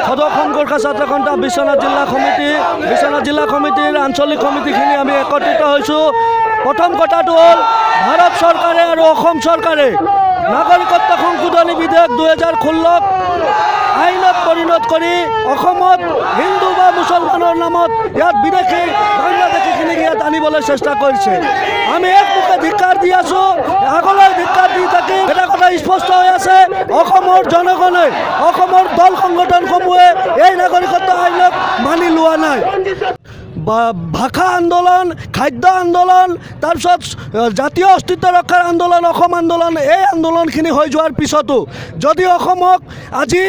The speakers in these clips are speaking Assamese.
সদৌ গোৰ্খা ছাত্ৰ সন্থা বিশ্বনাথ জিলা কমিটিৰ আঞ্চলিক কমিটিখিনি আমি একত্ৰিত হৈছোঁ। প্ৰথম কথাটো হ'ল ভাৰত চৰকাৰে আৰু অসম চৰকাৰে নাগৰিকত্ব সংশোধনী বিধেয়ক 2016 আইনত পৰিণত কৰি অসমত হিন্দু বা মুছলমানৰ নামত ইয়াত বিদেশী বাংলাদেশীখিনিক ইয়াত আনিবলৈ চেষ্টা কৰিছে। আমি একমুখে ধিক্কাৰ দি আছোঁ, আগলৈ ধিক্কাৰ দি থাকিম। এটা কথা স্পষ্ট হৈ আছে, অসমৰ জনগণে, অসমৰ দল সংগঠনসমূহে এই নাগৰিকত্ব আইনক মানি লোৱা নাই। ভাষা আন্দোলন, খাদ্য আন্দোলন, তাৰপিছত জাতীয় অস্তিত্ব ৰক্ষাৰ আন্দোলন, অসম আন্দোলন, এই আন্দোলনখিনি হৈ যোৱাৰ পিছতো যদি অসমক আজি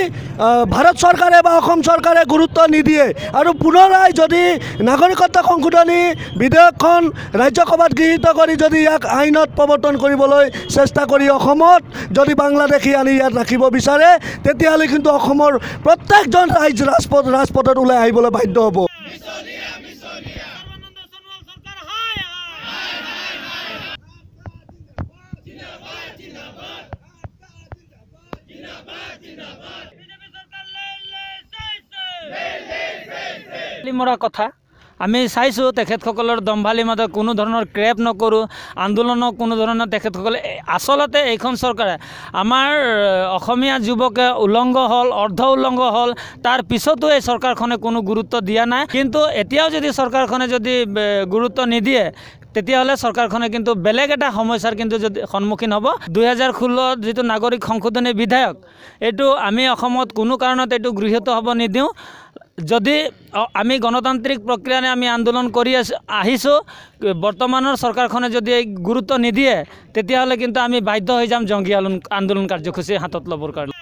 ভাৰত চৰকাৰে বা অসম চৰকাৰে গুৰুত্ব নিদিয়ে আৰু পুনৰাই যদি নাগৰিকত্ব সংশোধনী বিধেয়কখন ৰাজ্যসভাত গৃহীত কৰি যদি ইয়াক আইনত প্ৰৱৰ্তন কৰিবলৈ চেষ্টা কৰি অসমত যদি বাংলাদেশী আনি ইয়াত ৰাখিব বিচাৰে, তেতিয়াহ'লে কিন্তু অসমৰ প্ৰত্যেকজন ৰাজপথত ওলাই আহিবলৈ বাধ্য হ'ব। মৰা কথা আমি চাইছোঁ, তেখেতসকলৰ দম্ভালি মতে কোনো ধৰণৰ ক্ৰেপ নকৰোঁ, আন্দোলনক কোনো ধৰণৰ তেখেতসকলে আচলতে এইখন চৰকাৰে আমাৰ অসমীয়া যুৱকে উলংঘ হ'ল, অৰ্ধ উলংঘ হ'ল, তাৰ পিছতো এই চৰকাৰখনে কোনো গুৰুত্ব দিয়া নাই। কিন্তু এতিয়াও যদি চৰকাৰখনে যদি গুৰুত্ব নিদিয়ে, তেতিয়াহ'লে চৰকাৰখনে কিন্তু বেলেগ এটা সমস্যাৰ কিন্তু যদি সন্মুখীন হ'ব। 2016 যিটো নাগৰিক সংশোধনী বিধেয়ক, এইটো আমি অসমত কোনো কাৰণত এইটো গৃহীত হ'ব নিদিওঁ। যদি আমি গণতান্ত্ৰিক প্ৰক্ৰিয়াৰে আমি আন্দোলন কৰি আহিছোঁ, বৰ্তমানৰ চৰকাৰখনে যদি গুৰুত্ব নিদিয়ে, তেতিয়াহ'লে কিন্তু আমি বাধ্য হৈ যাম জংগী আন্দোলন কাৰ্যসূচী হাতত ল'বৰ কাৰণে।